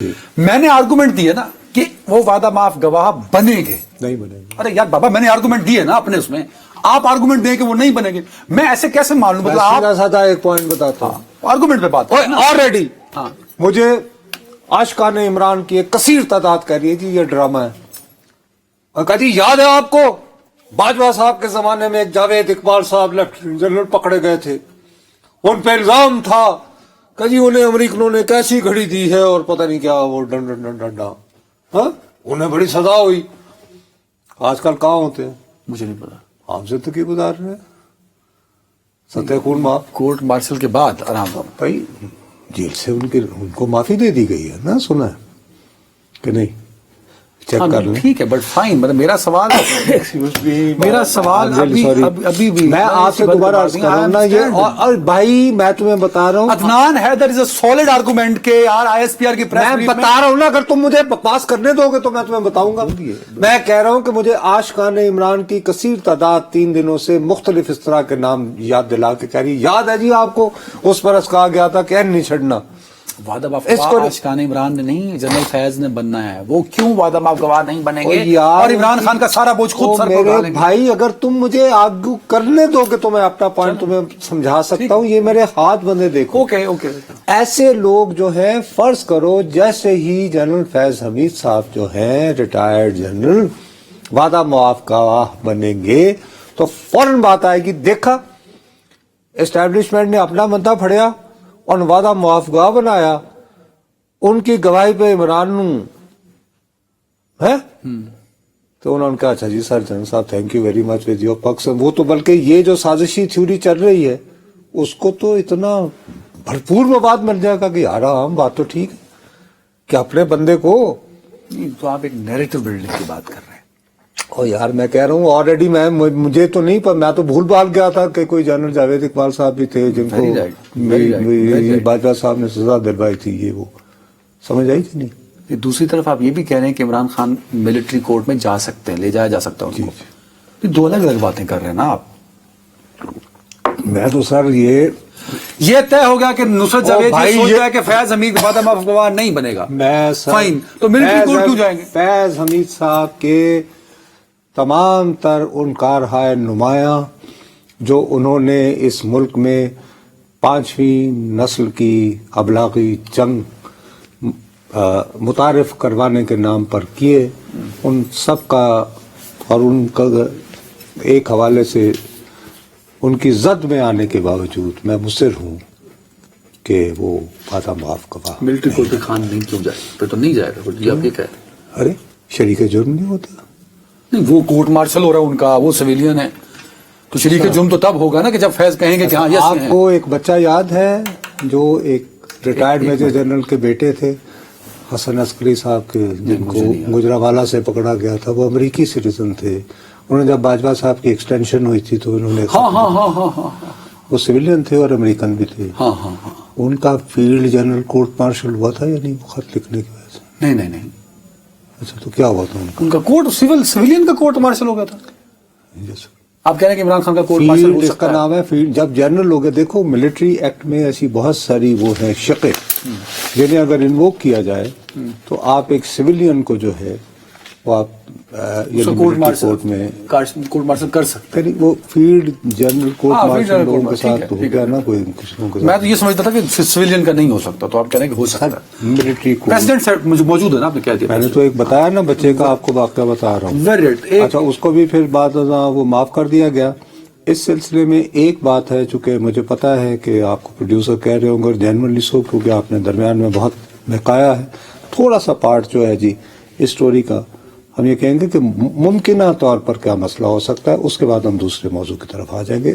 میں نے آرگومنٹ دی ہے نا کہ وہ وعدہ معاف گواہ بنیں گے، نہیں بنے گا. ارے یار بابا میں نے آرگومنٹ دی ہے نا اپنے اس میں، آپ آرگومنٹ دیں کہ وہ نہیں بنے گے، میں ایسے کیسے مان لوں؟ مطلب آپ سادہ ایک پوائنٹ بتاتا ہوں. آرگومنٹ پہ بات آلریڈی مجھے عاشقان عمران کی ایک کثیر تعداد کہہ رہی ہے کہ یہ ڈرامہ ہے. اور کہتی یاد ہے آپ کو باجوہ صاحب کے زمانے میں ایک جاوید اقبال صاحب لیفٹیننٹ جنرل پکڑے گئے تھے، ان پہ الزام تھا کہ جی انہیں امریکنوں نے کیسی گھڑی دی ہے اور پتہ نہیں کیا وہ ڈنڈا ہاں انہیں بڑی سزا ہوئی. آج کل کہاں ہوتے ہیں مجھے نہیں پتا، عام زندگی گزار رہے ہیں، ستیہ خون معاف. کورٹ مارشل کے بعد آرام بھائی جیل سے ان کو معافی دے دی گئی ہے نا، سنا ہے کہ نہیں؟ چیک کر لیں. ٹھیک ہے بٹ فائن، مطلب میرا سوال ابھی بھی میں آپ سے دوبارہ عرض کر رہا ہوں نا یہ، اور بھائی میں تمہیں بتا رہا ہوں عدنان حیدر از اے سالڈ آرگومنٹ کے یار آئی ایس پی آر کی میں بتا رہا ہوں نا، اگر تم مجھے بکواس کرنے دو گے تو میں تمہیں بتاؤں گا. میں کہہ رہا ہوں کہ مجھے عاشقان عمران کی کثیر تعداد 3 دنوں سے مختلف اس طرح کے نام یاد دلا کے کہہ رہی یاد ہے جی آپ کو اس پر کہا گیا تھا کہ نہیں چھڑنا. وعدہ معاف گواہ عاشقان عمران نے نہیں، جنرل فیض نے بننا ہے. وہ کیوں وعدہ معاف گواہ نہیں بنیں گے اور عمران خان کا سارا بوجھ خود سر پر ڈالیں گے؟ بھائی اگر تم مجھے آرگو کرنے دو کہ تو میں اپنا پوائنٹ تمہیں سمجھا سکتا ہوں. یہ میرے ہاتھ بندے دیکھو. اوکے ایسے لوگ جو ہیں، فرض کرو جیسے ہی جنرل فیض حمید صاحب جو ہیں ریٹائرڈ جنرل وعدہ معاف گواہ بنیں گے تو فوراً بات آئے گی دیکھا اسٹیبلشمنٹ نے اپنا بندہ پھڑیا اور وعدہ معاف گواہ بنایا، ان کی گواہی پہ عمران ہے تو انہوں نے کہا اچھا جی سر جنرل صاحب thank you very much with your pics. وہ تو بلکہ یہ جو سازشی تھیوری چل رہی ہے اس کو تو اتنا بھرپور مواد مل جائے گا کہ یار ہم بات تو ٹھیک ہے کہ اپنے بندے کو. تو آپ ایک نیریٹو بلڈنگ کی بات کر رہے ہیں. او یار میں کہہ رہا ہوں آلریڈی مجھے تو نہیں پر میں تو بھول بھال گیا تھا کہ کوئی جنرل جاوید اقبال صاحب بھی تھے جن کو باجوہ صاحب نے سزا دلوائی تھی. یہ وہ سمجھ آئی کہ نہیں؟ دوسری طرف آپ یہ بھی کہہ رہے ہیں کہ عمران خان ملٹری کورٹ میں جا سکتے ہیں، لے جایا جا سکتا ہے ان کو. دو الگ الگ باتیں کر رہے ہیں نا آپ. میں تو سر یہ طے ہو گیا کہ نصرت جاوید یہ سوچ رہا ہے کہ فیض حمید وعدہ معاف گواہ نہیں بنے گا. میں فائن، تو ملٹری کورٹ کیوں جائیں گے؟ فیض حمید صاحب کے تمام تر ان کارہائے نمایاں جو انہوں نے اس ملک میں 5ویں نسل کی ابلاغی جنگ متعارف کروانے کے نام پر کیے، ان سب کا اور ان کا ایک حوالے سے ان کی زد میں آنے کے باوجود میں مصر ہوں کہ وہ وعدہ معاف گواہ ملٹری کورٹ پہ خان نہیں کیوں جائے؟ پھر تو نہیں جائے گا جی، آپ یہ کہہ رہے ہیں. ارے شریک جرم نہیں ہوتا. نہیں وہ کورٹ مارشل ہو رہا ہے ان کا، وہ سویلین ہے تو شریک جرم تو تب ہوگا نا کہ جب فیض کہیں گے کہ ہاں. آپ کو ایک بچہ یاد ہے جو ایک ریٹائرڈ میجر جنرل کے بیٹے تھے حسن عسکری صاحب کے، جن کو گجرانوالہ سے پکڑا گیا تھا، وہ امریکی سٹیزن تھے. انہوں نے جب باجوہ صاحب کی ایکسٹینشن ہوئی تھی تو انہوں نے وہ سویلین تھے اور امریکن بھی تھے. ان کا فیلڈ جنرل کورٹ مارشل ہوا تھا یا نہیں خط لکھنے کی وجہ سے؟ نہیں. اچھا تو کیا ہوا تھا ان کا کورٹ سویلین کا کورٹ مارشل ہو گیا تھا. آپ کہہ رہے ہیں کہ عمران خان کا کورٹ مارشل ہو سکتا ہے؟ نام ہے فیلڈ. جب جنرل ہو گیا، دیکھو ملٹری ایکٹ میں ایسی بہت ساری وہ ہیں شقیں جنہیں اگر انووک کیا جائے تو آپ ایک سویلین کو جو ہے وہ آپ کورٹ مارشل کر سکتے ہیں. وہ فیلڈ جنرل کورٹ مارشل لوگوں کے ساتھ تو ہو گیا نا، کوئی کسی لوگوں کے ساتھ. میں تو یہ سمجھتا تھا کہ سویلین کا نہیں ہو سکتا، تو آپ کہہ رہے ہیں کہ ہو سکتا ہے. ملٹری پریزیڈنٹ موجود ہے نا، آپ نے کیا دیا؟ میں نے تو ایک بتایا نا بچے کا، آپ کو واقعہ بتا رہا ہوں. اچھا اس کو بھی پھر بعد وہ معاف کر دیا گیا. اس سلسلے میں ایک بات ہے، چونکہ مجھے پتا ہے کہ آپ کو پروڈیوسر کہہ رہے ہوں گے اور جنرلی سو کیونکہ آپ نے درمیان میں بہت بہکایا ہے، تھوڑا سا پارٹ جو ہے جی اس سٹوری کا ہم یہ کہیں گے کہ ممکنہ طور پر کیا مسئلہ ہو سکتا ہے، اس کے بعد ہم دوسرے موضوع کی طرف آ جائیں گے.